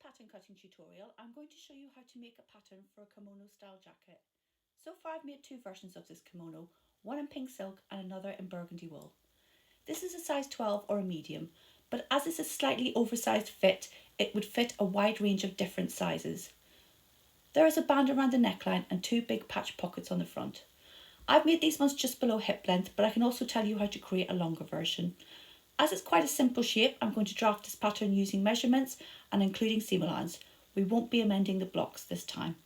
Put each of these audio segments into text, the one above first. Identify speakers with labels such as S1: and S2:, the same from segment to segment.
S1: pattern cutting tutorial, I'm going to show you how to make a pattern for a kimono style jacket. So far I've made two versions of this kimono, one in pink silk and another in burgundy wool. This is a size 12 or a medium, but as it's a slightly oversized fit, it would fit a wide range of different sizes. There is a band around the neckline and two big patch pockets on the front. I've made these ones just below hip length, but I can also tell you how to create a longer version. As it's quite a simple shape, I'm going to draft this pattern using measurements and including seam allowance. We won't be amending the blocks this time.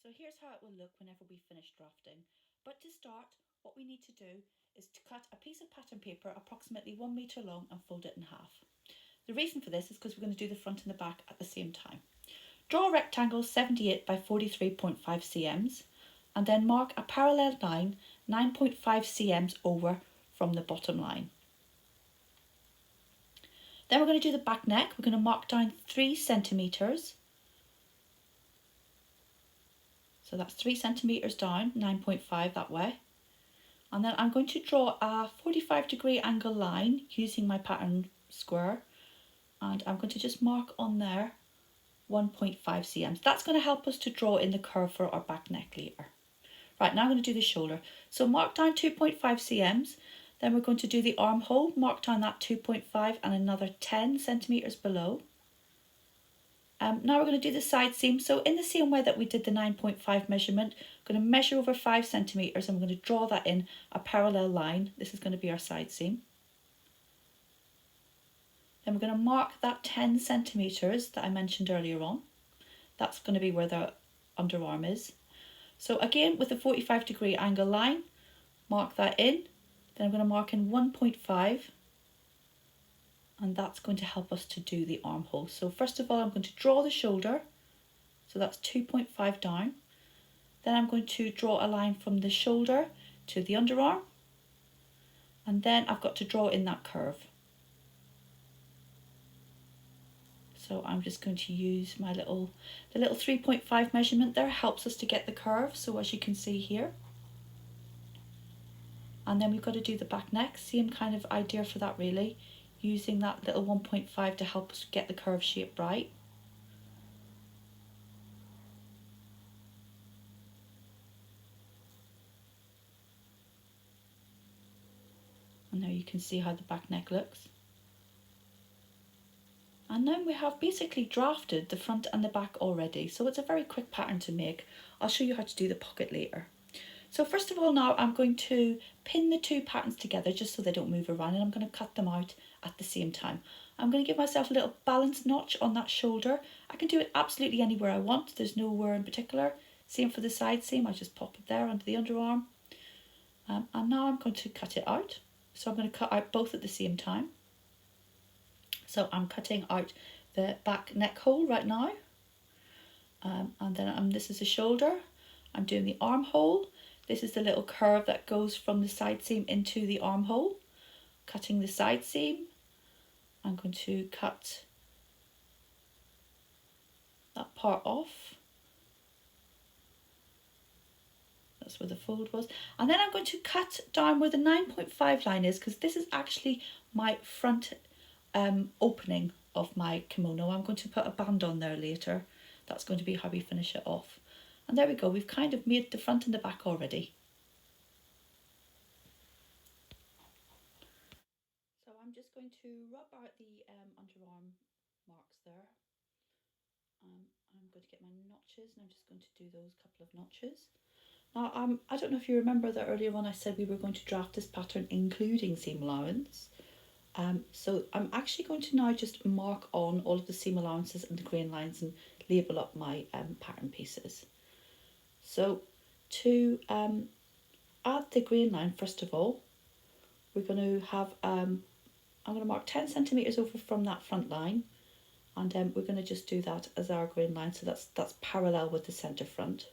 S1: So here's how it will look whenever we finish drafting. But to start, what we need to do is to cut a piece of pattern paper approximately 1 metre long and fold it in half. The reason for this is because we're going to do the front and the back at the same time. Draw a rectangle 78 by 43.5 cms and then mark a parallel line 9.5 cms over from the bottom line. Then we're going to do the back neck. We're going to mark down 3 centimetres. So that's 3 centimetres down, 9.5 that way. And then I'm going to draw a 45-degree angle line using my pattern square. And I'm going to just mark on there 1.5 cms. That's going to help us to draw in the curve for our back neck later. Right, now I'm going to do the shoulder. So mark down 2.5 cms. Then we're going to do the armhole, mark down that 2.5 and another 10 centimetres below. Now we're going to do the side seam. So in the same way that we did the 9.5 measurement, I'm going to measure over 5 centimetres and we're going to draw that in a parallel line. This is going to be our side seam. Then we're going to mark that 10 centimetres that I mentioned earlier on. That's going to be where the underarm is. So again, with a 45-degree angle line, mark that in. Then I'm going to mark in 1.5 and that's going to help us to do the armhole. So first of all, I'm going to draw the shoulder. So that's 2.5 down. Then I'm going to draw a line from the shoulder to the underarm. And then I've got to draw in that curve. So I'm just going to use my the little 3.5 measurement there helps us to get the curve. So as you can see here. And then we've got to do the back neck, same kind of idea for that really, using that little 1.5 to help us get the curve shape right. And there you can see how the back neck looks. And now we have basically drafted the front and the back already, so it's a very quick pattern to make. I'll show you how to do the pocket later. So first of all now I'm going to pin the two patterns together just so they don't move around, and I'm going to cut them out at the same time. I'm going to give myself a little balance notch on that shoulder. I can do it absolutely anywhere I want, there's nowhere in particular. Same for the side seam, I just pop it there under the underarm. And now I'm going to cut it out. So I'm going to cut out both at the same time. So I'm cutting out the back neck hole right now. And then this is the shoulder. I'm doing the armhole. This is the little curve that goes from the side seam into the armhole. Cutting the side seam. I'm going to cut that part off. That's where the fold was. And then I'm going to cut down where the 9.5 line is, because this is actually my front opening of my kimono. I'm going to put a band on there later. That's going to be how we finish it off. And there we go, we've kind of made the front and the back already. So I'm just going to rub out the underarm marks there. I'm going to get my notches and I'm just going to do those couple of notches. Now I don't know if you remember that earlier on I said we were going to draft this pattern including seam allowance. So I'm actually going to now just mark on all of the seam allowances and the grain lines and label up my pattern pieces. So to add the grain line, first of all, we're going to have, I'm going to mark 10 centimetres over from that front line, and we're going to just do that as our grain line, so that's parallel with the centre front.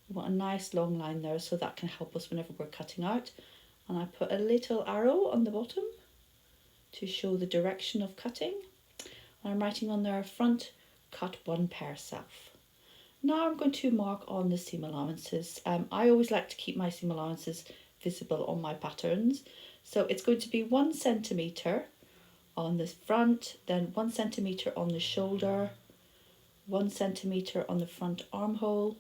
S1: We want a nice long line there, so that can help us whenever we're cutting out. And I put a little arrow on the bottom to show the direction of cutting. And I'm writing on there, front, cut 1 pair self. Now I'm going to mark on the seam allowances. I always like to keep my seam allowances visible on my patterns. So it's going to be 1 centimetre on the front, then 1 centimetre on the shoulder, 1 centimetre on the front armhole,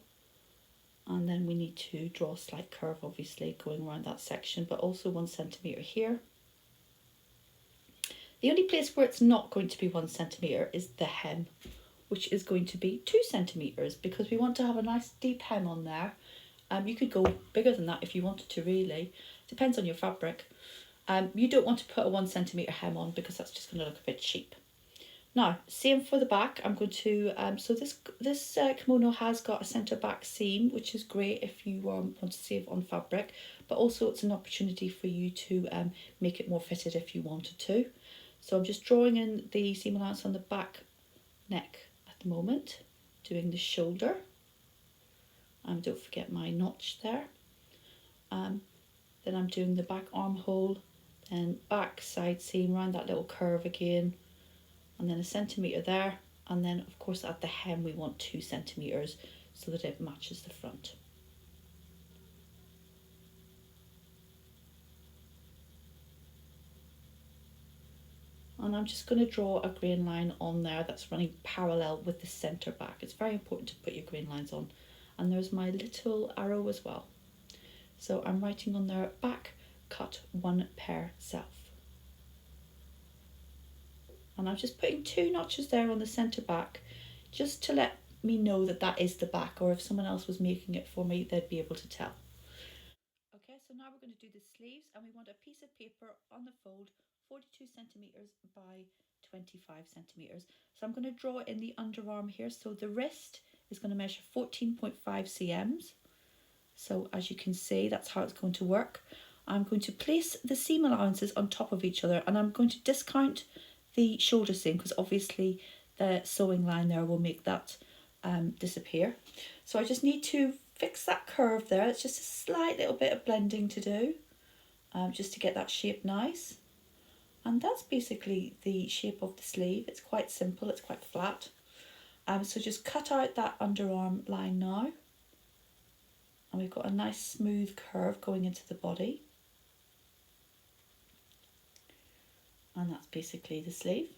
S1: and then we need to draw a slight curve obviously going around that section, but also 1 centimetre here. The only place where it's not going to be 1 centimetre is the hem, which is going to be 2 centimetres because we want to have a nice deep hem on there. You could go bigger than that if you wanted to, really. Depends on your fabric. You don't want to put a 1 centimetre hem on because that's just going to look a bit cheap. Now, same for the back. I'm going to, so this kimono has got a centre back seam, which is great if you want to save on fabric, but also it's an opportunity for you to make it more fitted if you wanted to. So I'm just drawing in the seam allowance on the back neck at the moment, doing the shoulder. Don't forget my notch there. Then I'm doing the back armhole, then back side seam around that little curve again, and then 1 centimetre there, and then of course at the hem we want 2 centimetres so that it matches the front. And I'm just going to draw a grain line on there that's running parallel with the centre back. It's very important to put your grain lines on. And there's my little arrow as well. So I'm writing on there, back cut 1 pair self. And I'm just putting 2 notches there on the centre back just to let me know that that is the back, or if someone else was making it for me they'd be able to tell. Okay, so now we're going to do the sleeves, and we want a piece of paper on the fold 42 centimetres by 25 centimetres. So I'm going to draw in the underarm here. So the wrist is going to measure 14.5 cms. So as you can see, that's how it's going to work. I'm going to place the seam allowances on top of each other, and I'm going to discount the shoulder seam because obviously the sewing line there will make that disappear. So I just need to fix that curve there. It's just a slight little bit of blending to do, just to get that shape nice. And that's basically the shape of the sleeve. It's quite simple, it's quite flat. So just cut out that underarm line now. And we've got a nice smooth curve going into the body. And that's basically the sleeve.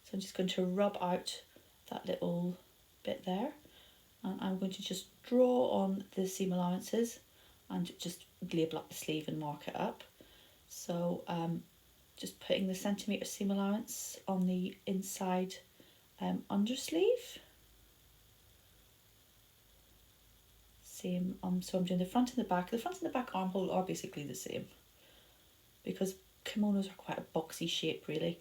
S1: So I'm just going to rub out that little bit there. And I'm going to just draw on the seam allowances and just label up the sleeve and mark it up. So just putting the centimetre seam allowance on the inside undersleeve. Same, so I'm doing the front and the back. The front and the back armhole are basically the same because kimonos are quite a boxy shape really.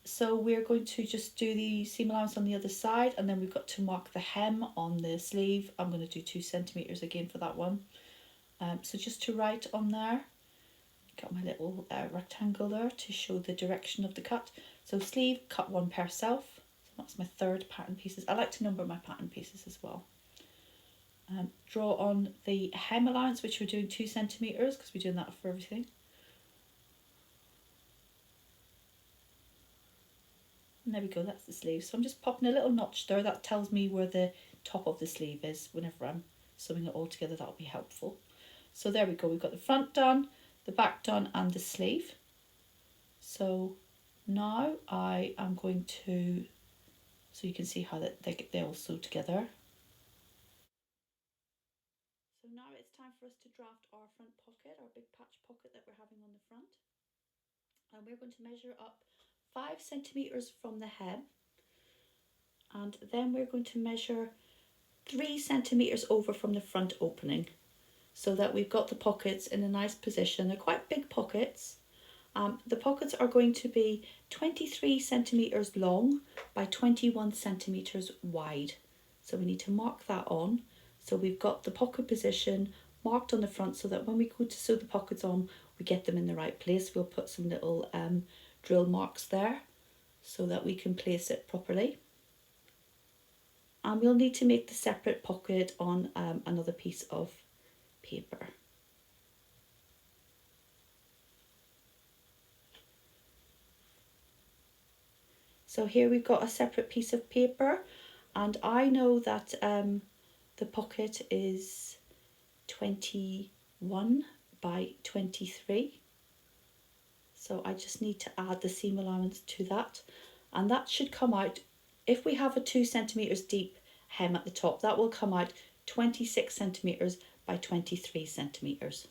S1: So we're going to just do the seam allowance on the other side, and then we've got to mark the hem on the sleeve. I'm going to do 2 centimetres again for that one. So just to write on there, got my little rectangle there to show the direction of the cut. So sleeve, cut 1 pair self. So that's my 3rd pattern pieces. I like to number my pattern pieces as well. Draw on the hem allowance, which we're doing 2 centimetres because we're doing that for everything. And there we go, that's the sleeve. So I'm just popping a little notch there. That tells me where the top of the sleeve is. Whenever I'm sewing it all together, that'll be helpful. So there we go, we've got the front done, the back done, and the sleeve. So now I am going to, so you can see how they all sew together. So now it's time for us to draft our front pocket, our big patch pocket that we're having on the front. And we're going to measure up 5 centimetres from the hem, and then we're going to measure 3 centimetres over from the front opening so that we've got the pockets in a nice position. They're quite big pockets. The pockets are going to be 23 centimetres long by 21 centimetres wide. So we need to mark that on. So we've got the pocket position marked on the front so that when we go to sew the pockets on, we get them in the right place. We'll put some little drill marks there so that we can place it properly. And we'll need to make the separate pocket on another piece of paper. So here we've got a separate piece of paper, and I know that the pocket is 21 by 23. So I just need to add the seam allowance to that, and that should come out if we have a 2 centimeters deep hem at the top, that will come out 26 centimeters by 23 centimeters.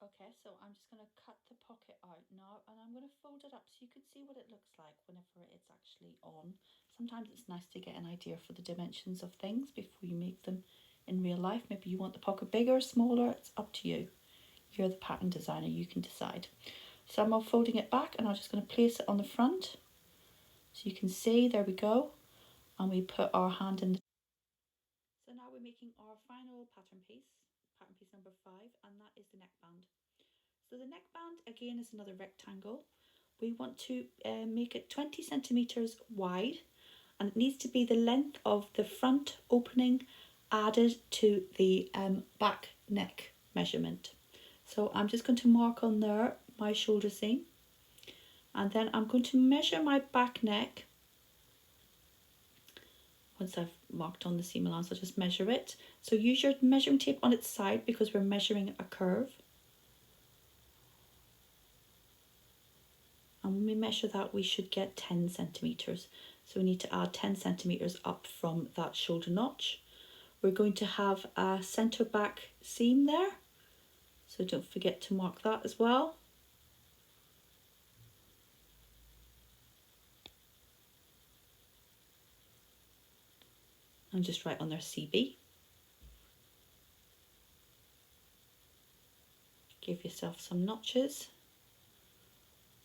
S1: Okay, so I'm just going to cut the pocket out now, and I'm going to fold it up so you can see what it looks like whenever it's actually on. Sometimes it's nice to get an idea for the dimensions of things before you make them in real life. Maybe you want the pocket bigger or smaller, it's up to you. You're the pattern designer, you can decide. So I'm folding it back, and I'm just going to place it on the front. So you can see, there we go. And we put our hand in the... So now we're making our final pattern piece number 5, and that is the neckband. So the neckband again is another rectangle. We want to make it 20 centimeters wide, and it needs to be the length of the front opening added to the back neck measurement. So I'm just going to mark on there my shoulder seam, and then I'm going to measure my back neck. Once I've marked on the seam allowance, I'll just measure it. So use your measuring tape on its side because we're measuring a curve. And when we measure that, we should get 10 centimeters. So we need to add 10 centimeters up from that shoulder notch. We're going to have a center back seam there, so don't forget to mark that as well. And just write on there CB. Give yourself some notches,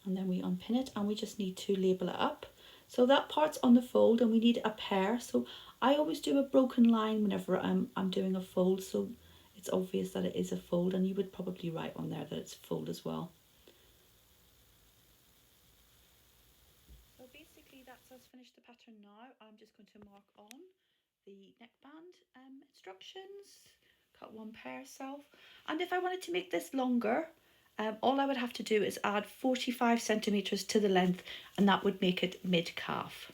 S1: and then we unpin it, and we just need to label it up. So that part's on the fold, and we need a pair. So I always do a broken line whenever I'm doing a fold, so it's obvious that it is a fold, and you would probably write on there that it's a fold as well. So basically that's us finished the pattern now. I'm just going to mark on the neckband instructions, cut one pair self, and if I wanted to make this longer, all I would have to do is add 45 centimeters to the length, and that would make it mid calf.